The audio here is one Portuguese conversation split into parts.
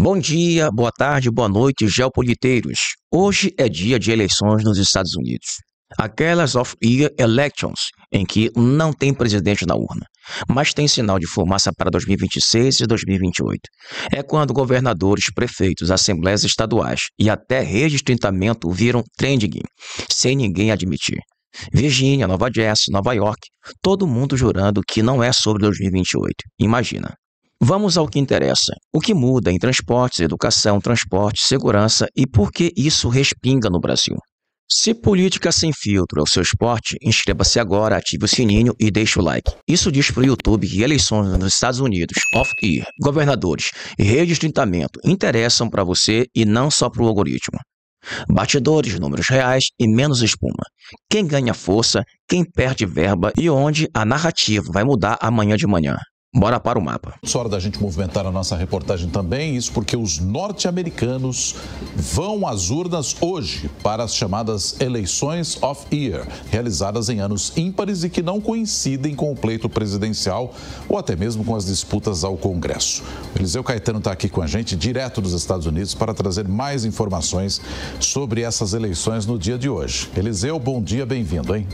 Bom dia, boa tarde, boa noite, geopoliteiros. Hoje é dia de eleições nos Estados Unidos. Aquelas off-year elections, em que não tem presidente na urna, mas tem sinal de fumaça para 2026 e 2028. É quando governadores, prefeitos, assembleias estaduais e até redistritamento viram trending, sem ninguém admitir. Virgínia, Nova Jersey, Nova York, todo mundo jurando que não é sobre 2028. Imagina. Vamos ao que interessa. O que muda em transportes, educação, transporte, segurança e por que isso respinga no Brasil. Se política sem filtro é o seu esporte, inscreva-se agora, ative o sininho e deixe o like. Isso diz para o YouTube que eleições nos Estados Unidos, off-year, governadores e redistritamento interessam para você e não só para o algoritmo. Batidores, números reais e menos espuma. Quem ganha força, quem perde verba e onde a narrativa vai mudar amanhã de manhã. Bora para o mapa. É hora da gente movimentar a nossa reportagem também, isso porque os norte-americanos vão às urnas hoje para as chamadas eleições off-year, realizadas em anos ímpares e que não coincidem com o pleito presidencial ou até mesmo com as disputas ao Congresso. O Eliseu Caetano está aqui com a gente, direto dos Estados Unidos, para trazer mais informações sobre essas eleições no dia de hoje. Eliseu, bom dia, bem-vindo, hein?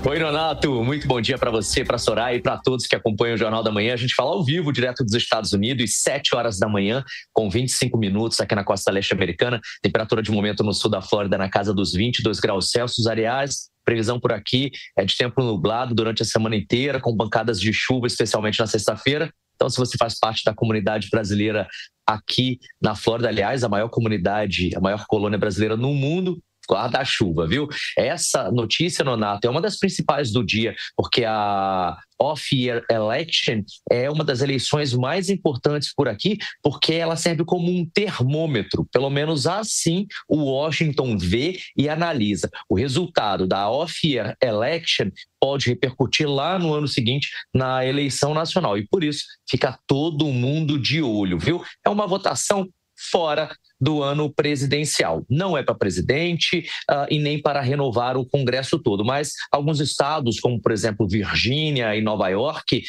Oi, Nonato, muito bom dia para você, para a Soraya e para todos que acompanham o Jornal da Manhã. A gente fala ao vivo, direto dos Estados Unidos, 7 horas da manhã, com 25 minutos aqui na costa leste americana. Temperatura de momento no sul da Flórida na casa dos 22 graus Celsius. Aliás, previsão por aqui é de tempo nublado durante a semana inteira, com pancadas de chuva, especialmente na sexta-feira. Então, se você faz parte da comunidade brasileira aqui na Flórida, aliás, a maior comunidade, a maior colônia brasileira no mundo, guarda a chuva, viu? Essa notícia, Nonato, é uma das principais do dia, porque a off-year election é uma das eleições mais importantes por aqui, porque ela serve como um termômetro, pelo menos assim o Washington vê e analisa. O resultado da off-year election pode repercutir lá no ano seguinte na eleição nacional, e por isso fica todo mundo de olho, viu? É uma votação fora do ano presidencial. Não é para presidente e nem para renovar o Congresso todo, mas alguns estados, como por exemplo Virgínia e Nova York,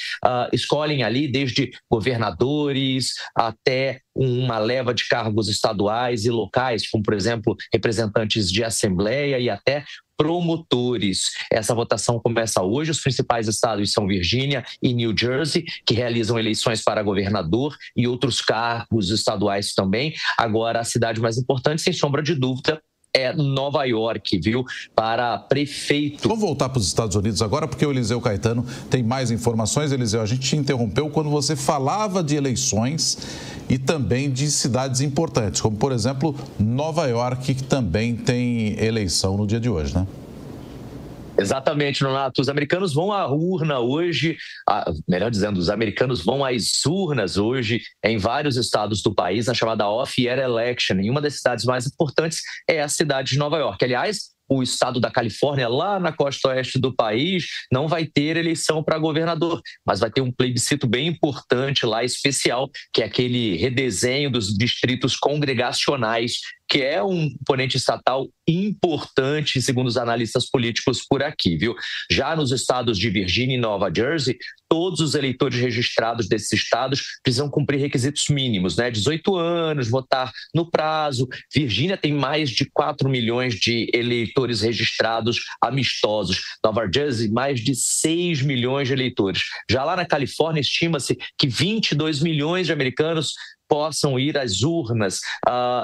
escolhem ali desde governadores até uma leva de cargos estaduais e locais, como por exemplo representantes de assembleia e até promotores. Essa votação começa hoje. Os principais estados são Virgínia e New Jersey, que realizam eleições para governador e outros cargos estaduais também. Agora, a cidade mais importante, sem sombra de dúvida, é Nova York, viu? Para prefeito. Vamos voltar para os Estados Unidos agora, porque o Eliseu Caetano tem mais informações. Eliseu, a gente te interrompeu quando você falava de eleições e também de cidades importantes, como, por exemplo, Nova York, que também tem eleição no dia de hoje, né? Exatamente, Nonato. Os americanos vão à urna hoje, melhor dizendo, os americanos vão às urnas hoje em vários estados do país, na chamada off-year election. E uma das cidades mais importantes é a cidade de Nova York. Aliás, o estado da Califórnia, lá na costa oeste do país, não vai ter eleição para governador, mas vai ter um plebiscito bem importante lá, especial, que é aquele redesenho dos distritos congregacionais, que é um componente estatal importante, segundo os analistas políticos por aqui, viu? Já nos estados de Virgínia e Nova Jersey, todos os eleitores registrados desses estados precisam cumprir requisitos mínimos, né? 18 anos, votar no prazo. Virgínia tem mais de 4 milhões de eleitores registrados amistosos. Nova Jersey, mais de 6 milhões de eleitores. Já lá na Califórnia, estima-se que 22 milhões de americanos possam ir às urnas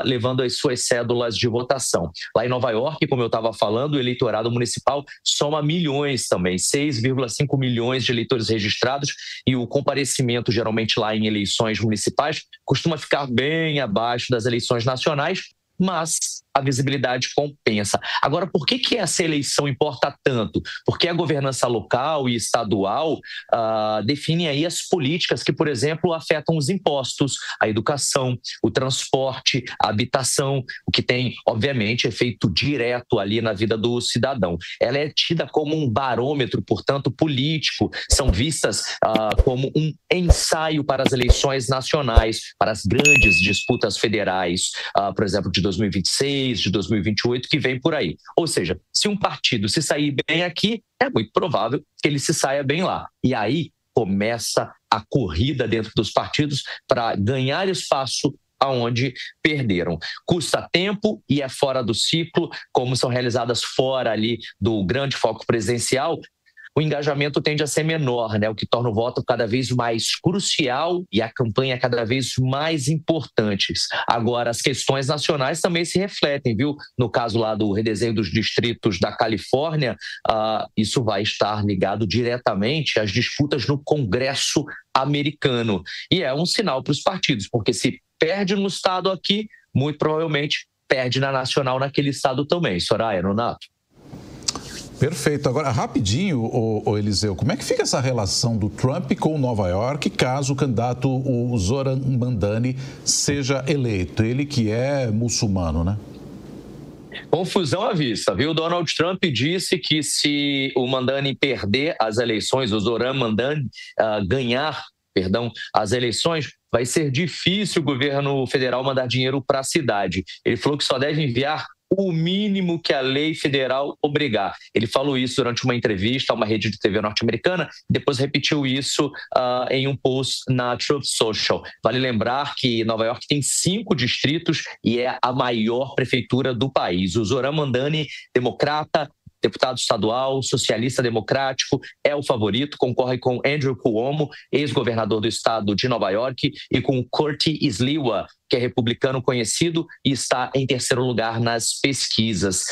levando as suas cédulas de votação. Lá em Nova York, como eu estava falando, o eleitorado municipal soma milhões também, 6,5 milhões de eleitores registrados, e o comparecimento geralmente lá em eleições municipais costuma ficar bem abaixo das eleições nacionais, mas a visibilidade compensa. Agora, por que essa eleição importa tanto? Porque a governança local e estadual definem aí as políticas que, por exemplo, afetam os impostos, a educação, o transporte, a habitação, o que tem, obviamente, efeito direto ali na vida do cidadão. Ela é tida como um barômetro, portanto, político, são vistas como um ensaio para as eleições nacionais, para as grandes disputas federais, por exemplo, de 2026, de 2028, que vem por aí. Ou seja, se um partido se sair bem aqui, é muito provável que ele se saia bem lá. E aí, começa a corrida dentro dos partidos para ganhar espaço aonde perderam. Custa tempo e é fora do ciclo, como são realizadas fora ali do grande foco presidencial, o engajamento tende a ser menor, né? O que torna o voto cada vez mais crucial e a campanha cada vez mais importantes. Agora, as questões nacionais também se refletem, viu? No caso lá do redesenho dos distritos da Califórnia, isso vai estar ligado diretamente às disputas no Congresso americano. E é um sinal para os partidos, porque se perde no estado aqui, muito provavelmente perde na nacional naquele estado também. Soraya, Nonato. Perfeito. Agora, rapidinho, Eliseu, como é que fica essa relação do Trump com Nova York caso o candidato, o Zoran Mandani, seja eleito? Ele que é muçulmano, né? Confusão à vista, viu? Donald Trump disse que se o Mandani perder as eleições, o Zoran Mandani ganhar as eleições, vai ser difícil o governo federal mandar dinheiro para a cidade. Ele falou que só deve enviar o mínimo que a lei federal obrigar. Ele falou isso durante uma entrevista a uma rede de TV norte-americana, depois repetiu isso em um post na Truth Social. Vale lembrar que Nova York tem 5 distritos e é a maior prefeitura do país. O Zoran Mandani, democrata, deputado estadual, socialista democrático, é o favorito, concorre com Andrew Cuomo, ex-governador do estado de Nova York, e com Curtis Sliwa, que é republicano conhecido e está em terceiro lugar nas pesquisas.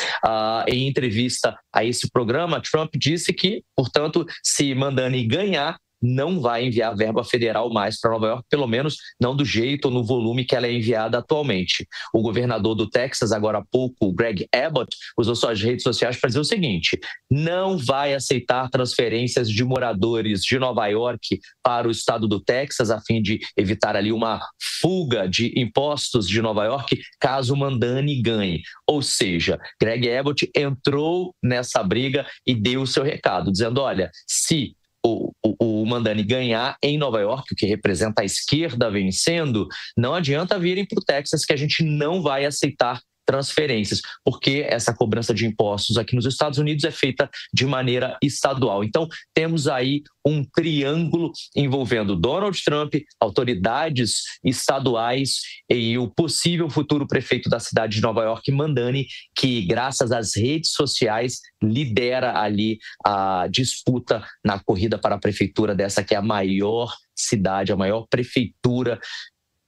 Em entrevista a esse programa, Trump disse que, portanto, se Mandani ganhar, não vai enviar verba federal mais para Nova York, pelo menos não do jeito ou no volume que ela é enviada atualmente. O governador do Texas, agora há pouco, Greg Abbott, usou suas redes sociais para dizer o seguinte: não vai aceitar transferências de moradores de Nova York para o estado do Texas, a fim de evitar ali uma fuga de impostos de Nova York, caso Mandani ganhe. Ou seja, Greg Abbott entrou nessa briga e deu o seu recado, dizendo, olha, se o Mandani ganhar em Nova York, o que representa a esquerda vencendo, não adianta virem para o Texas que a gente não vai aceitar transferências, porque essa cobrança de impostos aqui nos Estados Unidos é feita de maneira estadual. Então, temos aí um triângulo envolvendo Donald Trump, autoridades estaduais e o possível futuro prefeito da cidade de Nova York, Mandani, que, graças às redes sociais, lidera ali a disputa na corrida para a prefeitura dessa que é a maior cidade, a maior prefeitura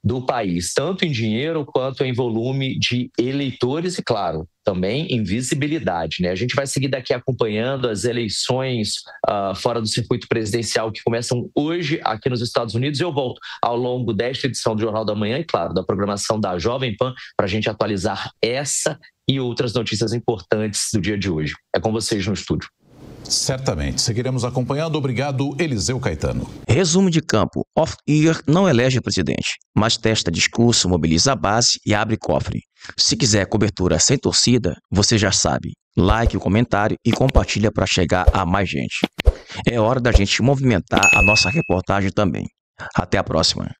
do país, tanto em dinheiro quanto em volume de eleitores e, claro, também em visibilidade, né? A gente vai seguir daqui acompanhando as eleições fora do circuito presidencial que começam hoje aqui nos Estados Unidos. Eu volto ao longo desta edição do Jornal da Manhã e, claro, da programação da Jovem Pan para a gente atualizar essa e outras notícias importantes do dia de hoje. É com vocês no estúdio. Certamente. Seguiremos acompanhando. Obrigado, Eliseu Caetano. Resumo de campo. Off-Year não elege presidente, mas testa discurso, mobiliza a base e abre cofre. Se quiser cobertura sem torcida, você já sabe. Like o comentário e compartilha para chegar a mais gente. É hora da gente movimentar a nossa reportagem também. Até a próxima.